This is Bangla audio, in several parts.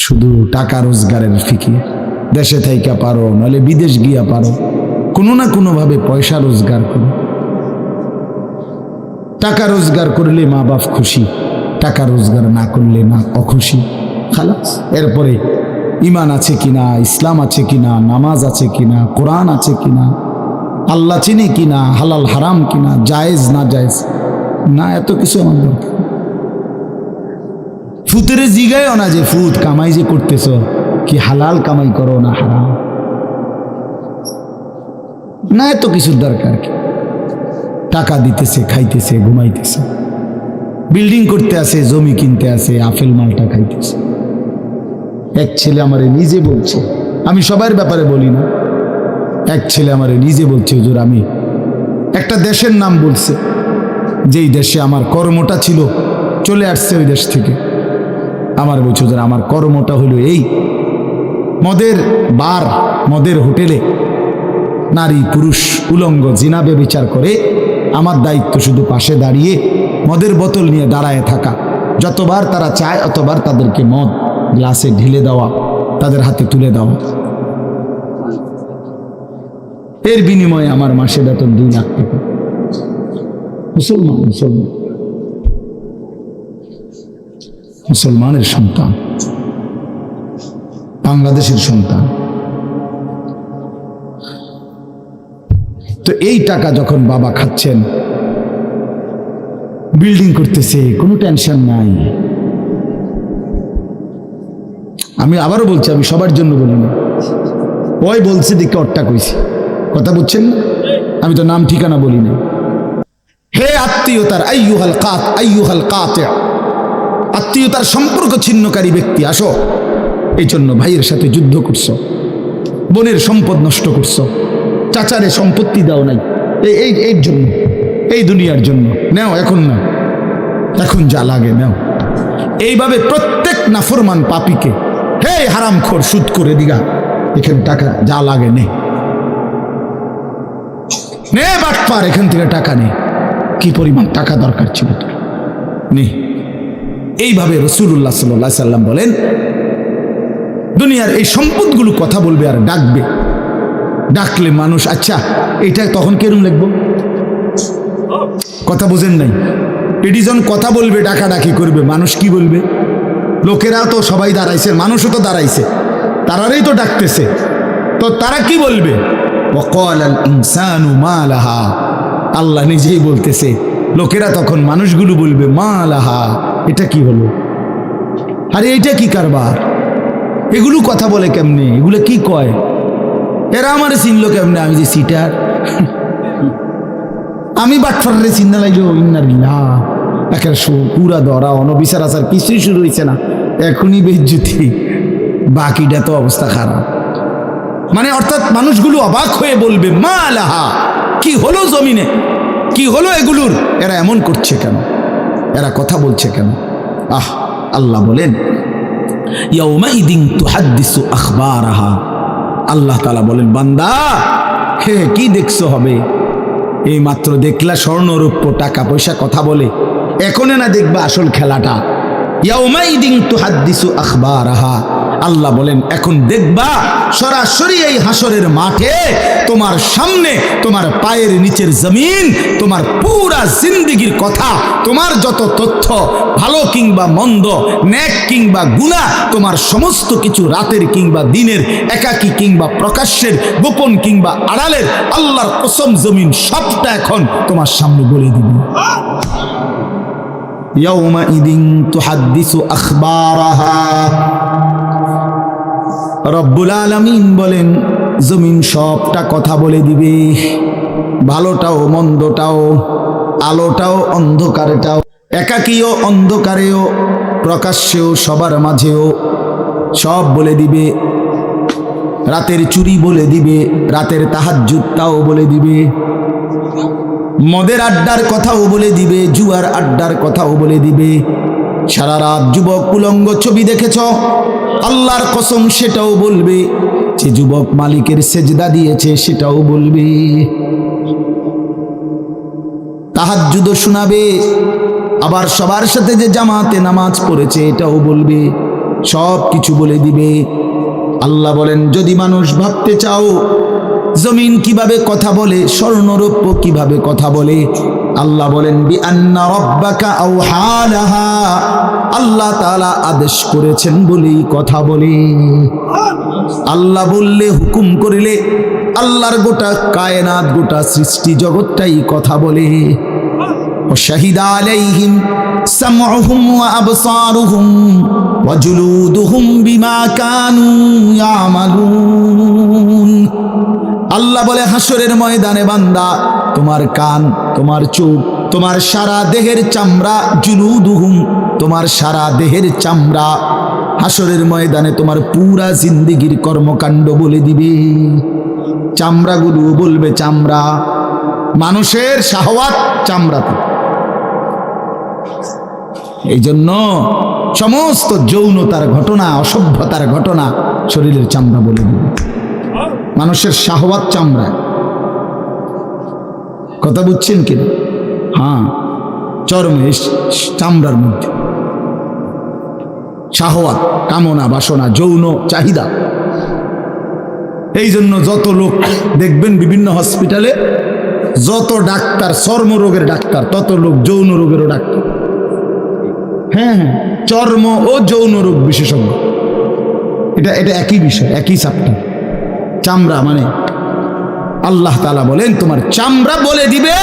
শুধু টাকা রোজগারের ফিকির। দেশে থাইকা পারো, নইলে বিদেশ গিয়া পারো, কোনো না কোনো ভাবে পয়সা রোজগার করো। টাকা রোজগার করলে মা বাপ খুশি, টাকা রোজগার না করলে না অখুশি। খালাস। এরপরে ইমান আছে কিনা, ইসলাম আছে কিনা, নামাজ আছে কিনা, কোরআন আছে কিনা, আল্লাহ চিনি কিনা, হালাল হারাম কিনা, জায়েজ না জায়েজ না, এত কিছু আমার দরকার। ফুতের জিগায়ও না যে ফুত কামাই যে করতেছ কি হালাল কামাই করো না হারাম, না এত কিছুর দরকার কি। টাকা দিতেছে, খাইতেছে, ঘুমাইতেছে, বিল্ডিং করতে আসে, জমি কিনতে আসে, আপেল মালটা খাইতেছে। এক ছেলে আমারে নিজে বলছে, আমি সবার ব্যাপারে বলি না, এক ছেলে আমারে নিজে বলছে, হুজুর আমি একটা দেশের নাম বলছে, যেই দেশে আমার কর্মটা ছিল, চলে আসছে ওই দেশ থেকে। আমার বলছে, হুজুর আমার কর্মটা হলো এই, মদের বার, মদের হোটেলে নারী পুরুষ উলঙ্গ জিনা ব্যভিচার করে, আমার দায়িত্ব শুধু পাশে দাঁড়িয়ে মদের বোতল নিয়ে দাঁড়ায় থাকা, যতবার তারা চায় অতবার তাদেরকে মদ গ্লাসে ঢেলে দেওয়া, তাদের হাতে তুলে দেওয়া। এর বিনিময়ে আমার মাসে বেতন 2 লাখ টাকা। মুসলমান, মুসলমান, মুসলমানের সন্তান, বাংলাদেশের সন্তান। তো এই টাকা যখন বাবা খাচ্ছেন, বিল্ডিং করতেছে, কোনো টেনশন নাই। আমি আবারও বলছি, আমি সবার জন্য বলি না, ওই বলছে দেখে অট্টা কইছি, কথা বুঝছেন না? আমি তো নাম ঠিকানা বলি না। হে আত্মীয়তার আইয়ুহাল কাতি', আত্মীয়তার সম্পর্ক ছিন্নকারী ব্যক্তি, আসো। এই জন্য ভাইয়ের সাথে যুদ্ধ করছো, বোনের সম্পদ নষ্ট করছো, চাচারে সম্পত্তি দাও নাই, এই জন্য, এই দুনিয়ার জন্য নাও, এখন না, এখন যা লাগে নাও। এইভাবে প্রত্যেক নাফরমান পাপীকে, হে হারামখোর সুদ করে দিগা, এখানে টাকা যা লাগে নে, নে বাটপার, এখান থেকে টাকা নে, কি পরিমাণ টাকা দরকার ছিল তোর, নে। এইভাবে রাসূলুল্লাহ সাল্লাল্লাহু আলাইহি সাল্লাম বলেন, দুনিয়ার এই সম্পদগুলো কথা বলবে আর ডাকবে, ডাকলে মানুষ, আচ্ছা এটা তখন কেরম লিখবো, কথা বুঝেন নাই? এডিজন কথা বলবে, ডাকাডাকি করবে, মানুষ কি বলবে? লোকেরা তো সবাই দাঁড়াইছে, মানুষও তো দাঁড়াইছে, তারারই তো ডাকতেছে, তো তারা কি বলবে? ওয়াকালাল ইনসানু মা লাহা, আল্লাহ নিজেই বলতেছে, লোকেরা তখন মানুষগুলো বলবে মা লাহা, এটা কি হলো, আরে এইটা কি কারবার, এগুলো কথা বলে কেমনে, এগুলো কি কয়, এরা আমার চিনলো কেমনে, আমি যে সিটার, আমি বাটফারে চিন্তা লাগলো, ইন্নালিল্লাহ, একের পুরা ধরা অনবিচার আচার কিছুই শুরু হয়েছে না, এখনই বেজ্জুতি, বাকিটা তো অবস্থা খারাপ। মানে অর্থাৎ মানুষগুলো অবাক হয়ে বলবে মা লাহা, কি হলো জমিনে, কি হলো এগুলোর, এরা এমন করছে কেন, এরা কথা বলছে কেন? আল্লাহ বলেন ইয়াউমাইদিন তুহাদ্দিসু আখবারাহা, আল্লাহ তাআলা বলেন, বান্দা হে কি দেখছো হবে, এই মাত্র দেখলা স্বর্ণ রৌপ্য টাকা পয়সা কথা বলে, এখনে না দেখবা আসল খেলাটা। ইয়াউমাইদিন তুহাদ্দিসু আখবারাহা, আল্লাহ বলেন এখন দেখবা সরাসরি এই হাসরের মাঠে তোমার সামনে, তোমার পায়ের নিচের জমিন, তোমার পুরা জিন্দেগির কথা, তোমার যত তথ্য, ভালো কিংবা মন্দ, নেক কিংবা গুনাহ, তোমার সমস্ত কিছু রাতের কিংবা দিনের, একাকী কিংবা প্রকাশ্যের, গোপন কিংবা আড়ালের, আল্লাহর কসম জমিন সবটা এখন তোমার সামনে বলে দিবে। ইয়াউমাইদিন তুহাদ্দিসু আখবারাহা, রব্বুল আলামিন বলেন জমিন সবটা কথা বলে দিবে, ভালোটাও মন্দটাও, আলোটাও অন্ধকারেটাও, একাকীও অন্ধকারেও, প্রকাশ্যেও সবার মাঝেও, সব বলে দিবে। রাতের চুরি বলে দিবে, রাতের তাহাজ্জুদটাও বলে দিবে, মদের আড্ডার কথাও বলে দিবে, জুয়ার আড্ডার কথাও বলে দিবে। সারা রাত যুবক উলঙ্গ ছবি দেখেছ, আল্লাহর কসম সেটাও বলবে। যে যুবক মালিকের সেজদা দিয়েছে সেটাও বলবে। তাহাজ্জুদও শোনাবে, আবার সবার সাথে যে জামাতে নামাজ পড়েছে এটাও বলবে। সব কিছু বলে দিবে। আল্লাহ বলেন, যদি মানুষ ভাবতে চাও জমিন কিভাবে কথা বলে, স্বর্ণরৌপ্য কিভাবে কথা বলে, আল্লাহ বলেন বিআন্না রাব্বাকা আওহা লাহা, আল্লাহ তাআলা আদেশ করেছেন বলেই কথা বলে। আল্লাহ বললে, হুকুম করিলে আল্লাহর গোটা কায়নাত, গোটা সৃষ্টি জগৎটাই কথা বলে। শাহিদা আলাইহিম সামউহুম ওয়া আবসারুহুম ওয়া জুলুদুহুম বিমা কানু ইয়ামালুন। আল্লাহ বলে, হাসরের ময়দানে বান্দা, তোমার কান, তোমার চোখ, তোমার সারা দেহের চামড়া, জুলুদুহুম, তোমার সারা দেহের চামড়া, হাসরের ময়দানে তোমার পুরা জিন্দেগির কর্মকাণ্ড বলে দিবে। চামড়াগুলো বলবে, চামড়া, মানুষের শাহওয়াত চামড়াতে। এই জন্য সমস্ত যৌনতার ঘটনা, অসভ্যতার ঘটনা শরীরের চামড়া বলে দিবে। মানুষের শাহওয়াত চামড়া। কথা বুঝছেন কিনা? হ্যাঁ, চর্মে, চামড়ার মধ্যে শাহওয়াত, কামনা, বাসনা, যৌন চাহিদা। এই জন্য যত লোক দেখবেন বিভিন্ন হসপিটালে, যত ডাক্তার চর্মরোগের ডাক্তার, তত লোক যৌন রোগেরও ডাক্তার। হ্যাঁ হ্যাঁ, চর্ম ও যৌন রোগ বিশেষজ্ঞ। এটা একই বিষয়, একই চ্যাপ্টার। চামড়া মানে আল্লাহ তাআলা বলেন, তোমার চামড়া বলে দিবে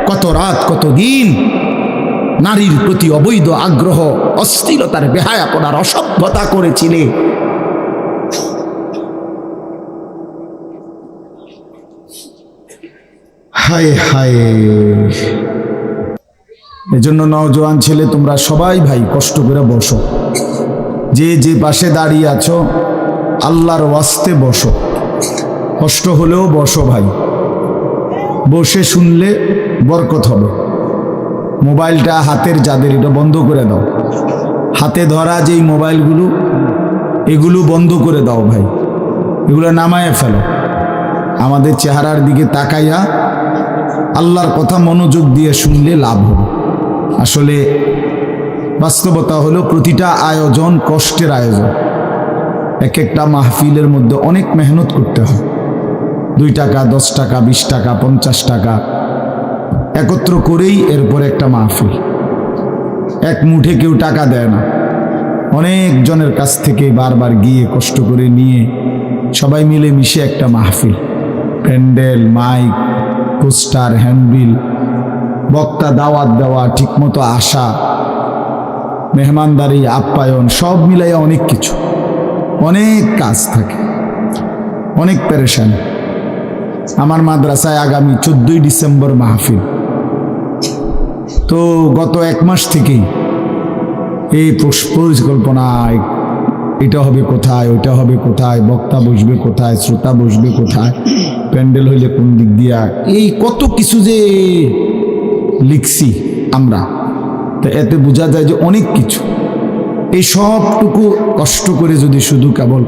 কত রাত, কত দিন নারীর প্রতি অবৈধ আগ্রহ, অস্থিরতার, বেহায়াপনার, অসভ্যতা করেছিলে। হায় হায়। এজন্য নওজোয়ান ছেলে, তোমরা সবাই ভাই কষ্ট করে বসো। যে যে পাশে দাঁড়িয়ে আছো, আল্লাহর ওয়াস্তে বসো। কষ্ট হলেও বসো ভাই, বসে শুনলে বরকত হবে। মোবাইলটা হাতের যাদের, এটা বন্ধ করে দাও। হাতে ধরা যেই মোবাইলগুলো, এগুলো বন্ধ করে দাও ভাই, এগুলো নামায়ে ফেলো। আমাদের চেহারার দিকে তাকাইয়া আল্লাহর কথা মনোযোগ দিয়ে শুনলে লাভ হবে। আসলে বাস্তবতা হলো, প্রতিটা আয়োজন কষ্টের আয়োজন। এক একটা মাহফিলের মধ্যে অনেক মেহনত করতে হয়। 2 টাকা, 10 টাকা, 20 টাকা, 50 টাকা একত্র করেই এরপর একটা মাহফিল। এক মুঠে কেউ টাকা দেয় না, অনেক জনের কাছ থেকে বারবার গিয়ে কষ্ট করে নিয়ে সবাই মিলে মিশে একটা মাহফিল। প্যান্ডেল, মাইক, পোস্টার, হ্যান্ডবিল, বক্তা, দাওয়াত দেওয়া, ঠিকমতো আসা, মেহমানদারি, আপ্যায়ন, সব মিলাইয়া অনেক কিছু, অনেক কাজ থাকে, অনেক পেরেশান। আমার মাদ্রাসায় আগামী 14ই ডিসেম্বর মাহফিল। তো গত 1 মাস থেকেই এই পরিকল্পনা, এটা হবে কোথায়, ওইটা হবে কোথায়, বক্তা বসবে কোথায়, শ্রোতা বসবে কোথায়, প্যান্ডেল হইলে কোন দিক দিয়া, এই কত কিছু যে লিখছি আমরা। তো এতে বোঝা যায় যে অনেক কিছু। এই সবটুকু কষ্ট করে যদি শুধু কেবল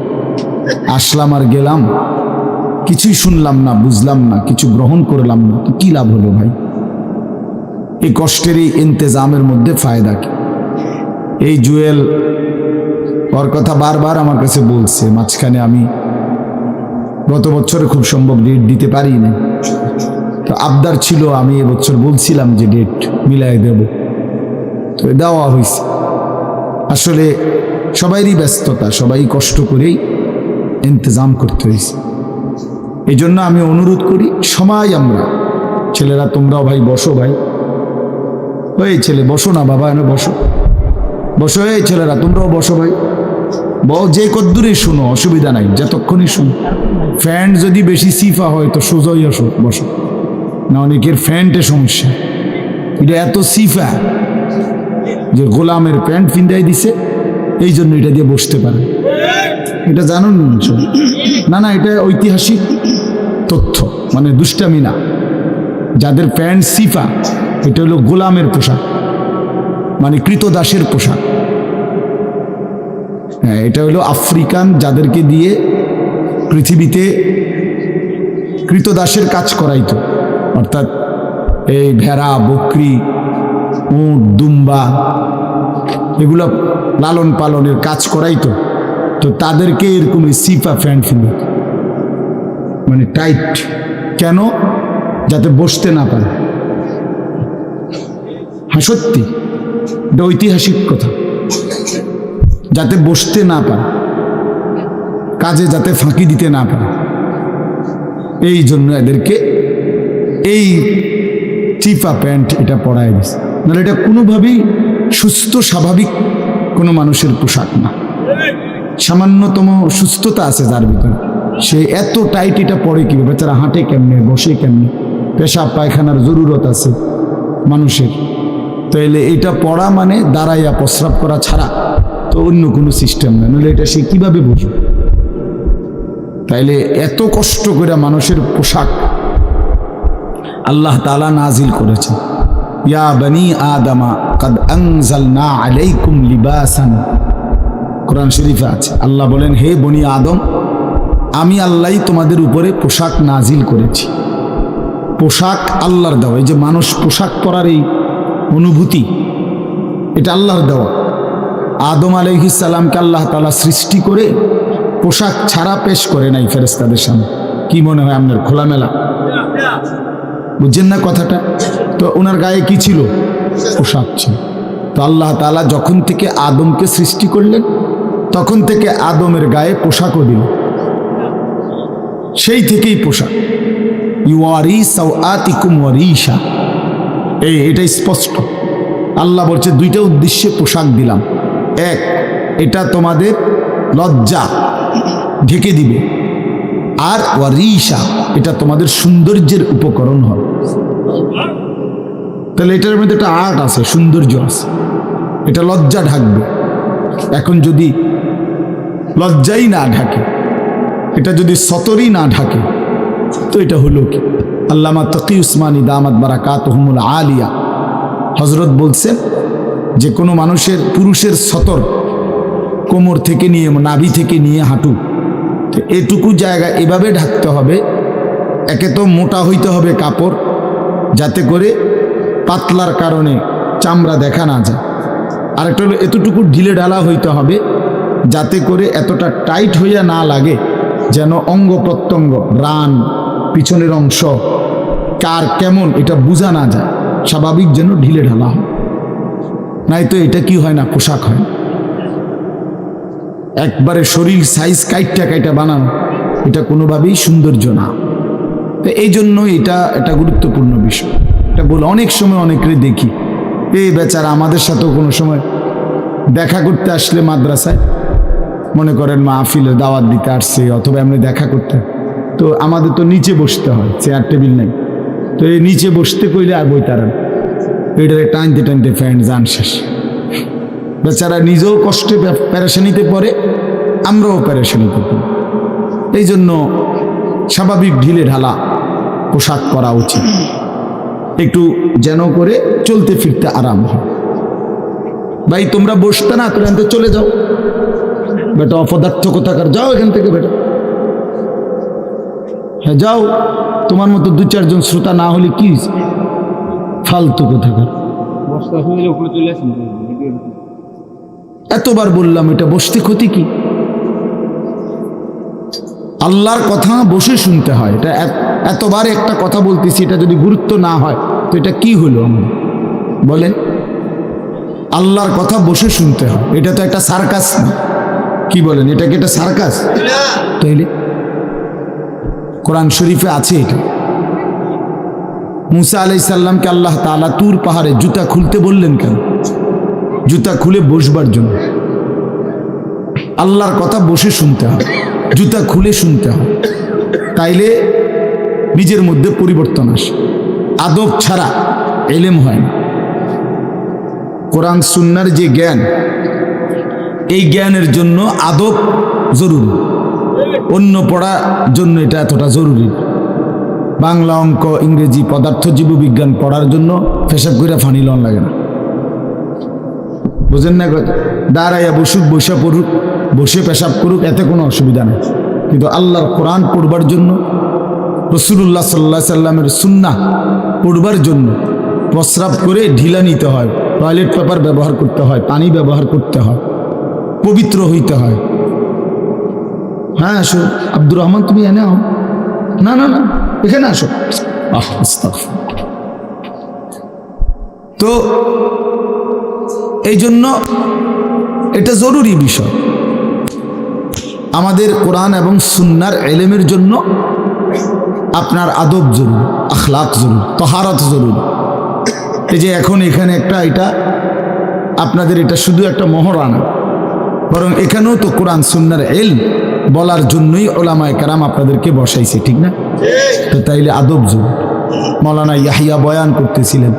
আসলাম আর গেলাম, কিছুই শুনলাম না, বুঝলাম না, কিছু গ্রহণ করলাম না, তো কি লাভ হলো ভাই? এই কষ্টের এই ইন্তেজামের মধ্যে ফায়দা কি? এই জুয়েল ওর কথা বারবার আমার কাছে বলছে। মাঝখানে আমি গত বছরে খুব সম্ভব ডেট দিতে পারি না, তো আবদার ছিল, আমি এবছর বলছিলাম যে ডেট মিলাই দেব, তো দেওয়া হয়েছে। আসলে সবাইরই ব্যস্ততা, সবাই কষ্ট করেই ইন্তজাম করতে হয়েছে। এই জন্য আমি অনুরোধ করি, সবাই আমরা, ছেলেরা তোমরাও ভাই বসো, ভাই ওই ছেলে বসো না বাবা, এনে বসো, বসো। এই ছেলেরা তোমরাও বসো ভাই, যে কদ্দুরে শুনো, অসুবিধা নাই, যতক্ষণই শুনো। ফ্যান যদি বেশি সিফা হয় তো সোজাই বসো, না অনেকের ফ্যান্টে সমস্যা। এটা এত সিফা যে গোলামের প্যান্ট ফিন্দাই দিছে, এই জন্য এটা দিয়ে বসতে পারে। এটা জানুন না? না, এটা ঐতিহাসিক তথ্য, মানে দুষ্টামি না। যাদের প্যান্ট সিফা, এটা হলো গোলামের পোশাক, মানে কৃতদাসের পোশাক। হ্যাঁ, এটা হলো আফ্রিকান, যাদেরকে দিয়ে পৃথিবীতে কৃতদাসের কাজ করাইতো, অর্থাৎ এই ভেড়া, বকরি, উট, দুম্বা, এগুলো লালন পালনের কাজ করাইতো, তো তাদেরকে এরকম সিফা প্যান্ট ফিল, মানে টাইট, কেন? যাতে বসতে না পারে। হ্যাঁ সত্যি, এটা ঐতিহাসিক কথা, যাতে বসতে না পারে, কাজে যাতে ফাঁকি দিতে না পারে, এই জন্য এদেরকে এই চিপা প্যান্ট এটা পরায় দিছে। নাহলে এটা কোনোভাবেই সুস্থ স্বাভাবিক কোনো মানুষের পোশাক না। সামান্যতম সুস্থতা আছে যার ভিতরে, সে এত টাইট এটা পরে কি? বেচারা হাঁটে কেমনে, বসে কেমনে, পেশাব পায়খানার জরুরত আছে মানুষের, তাইলে এটা পড়া মানে দাঁড়াইয়া প্রস্রাব করা ছাড়া তো অন্য কোনো সিস্টেম নেই, নাহলে এটা সে কিভাবে বুঝবে? তাইলে এত কষ্ট করে মানুষের পোশাক আল্লাহ তাআলা নাজিল করেছেন। ইয়া বনি আদমা কাদ আনজালনা আলাইকুম লিবাসান, কোরআন শরীফে আছে। আল্লাহ বলেন, হে বনি আদম, আমি আল্লাহই তোমাদের উপরে পোশাক নাজিল করেছি। পোশাক আল্লাহর দেওয়া। এই যে মানুষ পোশাক পরার এই অনুভূতি, এটা আল্লাহর দেওয়া। আদম আলাইহিস সালামকে আল্লাহ তাআলা সৃষ্টি করে পোশাক ছাড়া পেশ করে নাই ফেরেশতাদের সামনে। কি মনে হয় আপনার? খোলামেলা, বুঝছেন না কথাটা? তো ওনার গায়ে কি ছিল? পোশাক ছিল। তো আল্লাহ তাআলা যখন থেকে আদমকে সৃষ্টি করলেন, তখন থেকে আদমের গায়ে পোশাকও দিল, সেই থেকেই পোশাক। ইউয়ারি সাওআতিকুম ওয়ারিশা, এটা স্পষ্ট। আল্লাহ বলছে দুইটা উদ্দেশ্যে পোশাক দিলাম। এক, এটা তোমাদের লজ্জা ঢেকে দিবে, আর ওয়ারিশা, এটা তোমাদের সৌন্দর্যের উপকরণ হবে। তাহলে এটার মধ্যে একটা আর্ট আছে, সৌন্দর্য আছে, এটা লজ্জা ঢাকবে। এখন যদি লজ্জাই না ঢাকে, এটা যদি সতরই না ঢাকে, তো এটা হলো কি? আল্লামা তকি উসমানী দামাত বারাকাতুহুমুল আলিয়া হযরত বলছেন যে কোনো মানুষের, পুরুষের সতর কোমর থেকে নিয়ে, নাভি থেকে নিয়ে হাঁটু, তো এটুকু জায়গা এভাবে ঢাকতে হবে। একে তো মোটা হইতে হবে কাপড়, যাতে করে পাতলার কারণে চামড়া দেখা না যায়। আরেকটা হলো এতটুকু ঢিলে ঢালা হইতে হবে, যাতে করে এতটা টাইট হইয়া না লাগে, যেন অঙ্গ প্রত্যঙ্গ, রান, পিছনের অংশ কার কেমন এটা বোঝা না যায়, স্বাভাবিক যেন ঢিলে ঢালা হয়। নাই তো এটা কি হয় না, পোশাক হয়। একবারে শরীর সাইজ কাইটা বানানো, এটা কোনোভাবেই সৌন্দর্য না। তো এই জন্য এটা গুরুত্বপূর্ণ বিষয়। এটা বলে অনেক সময় অনেকের দেখি, এই বেচারা আমাদের সাথেও কোনো সময় দেখা করতে আসলে মাদ্রাসায়, মনে করেন মাহফিলের দাওয়াত দিতে আসছে, অথবা এমনি দেখা করতে, তো আমাদের তো নিচে বসতে হয়, চেয়ার টেবিল নাই। তো এই নিচে বসতে কইলে আর বইতারান, এটারে টানতে টানতে ফ্যান যান শেষ। বেচারা নিজেও কষ্টে প্যারেশানিতে পড়ে, আমরাও প্যারেশানিতে পড়ি। এই জন্য স্বাভাবিক ঢিলে ঢালা পোশাক পরা উচিত, একটু যেন করে চলতে ফিরতে আরাম হয়। ভাই তোমরা বসতে না, তোরা এখান থেকে চলে যাও, বেটা অপদার্থ কোথাকার, যাও এখান থেকে বেটা, হ্যাঁ যাও। তোমার মতো দু চারজন শ্রোতা না হলে কি ফালতু কোথাকার। এতবার বললাম, এটা বসতে ক্ষতি কি? আল্লাহর কথা বসে শুনতে হয়। এটা এতবার একটা কথা বলতেছি, এটা যদি গুরুত্ব না হয় তো এটা কি হলো আমাদের বলেন? আল্লাহর কথা বসে শুনতে হয়, এটা তো একটা সার্কাস না। কি বলেন, এটা কি একটা সার্কাস? তাইলে কোরআন শরীফে আছে এটা। মুসা আলাইহিস সালামকে আল্লাহ তাআলা তুর পাহাড়ে জুতা খুলতে বললেন কেন? জুতা খুলে বসবার জন্য। আল্লাহর কথা বসে শুনতে হয়, জুতা খুলে শুনতে হয়, তাইলে নিজের মধ্যে পরিবর্তন আসে। আদব ছাড়া ইলম হয় না। কোরআন সুন্নাহর যে জ্ঞান, এই জ্ঞানের জন্য আদব জরুরি, অন্য পড়ার জন্য এটা এতটা জরুরি। বাংলা, অঙ্ক, ইংরেজি, পদার্থ, জীববিজ্ঞান পড়ার জন্য পেশাব করে ফানি লন লাগে না, বুঝেন না? দাঁড়াইয়া বসুক, বসে পড়ুক, বসে পেশাব করুক, এতে কোনো অসুবিধা নেই। কিন্তু আল্লাহর কোরআন পড়বার জন্য, রাসূলুল্লাহ সাল্লাল্লাহু আলাইহি সাল্লামের সুন্নাহ পড়বার জন্য প্রস্রাব করে ঢিলা নিতে হয়, টয়লেট পেপার ব্যবহার করতে হয়, পানি ব্যবহার করতে হয়, পবিত্র হইতে হয়। হ্যাঁ আসো আব্দুর রহমান, তুমি এনে আও। না না না, এখানে আসো। তো এই জন্য এটা জরুরি বিষয়। আমাদের কোরআন এবং সুন্নার ইলমের জন্য আপনার আদব জরুরি, আখলাক জরুরি, তহারত জরুরি। এই যে এখন এখানে একটা, এটা আপনাদের এটা শুধু একটা মহরানা, বরং এখানেও তো কোরআন সুন্নার ইলম বলার জন্যই ওলামায়ে কেরাম আপনাদেরকে বসাইছে, ঠিক না? তো তাইলে আদব জরুরি। মৌলানা ইয়াহিয়া বয়ান করতেছিলেন,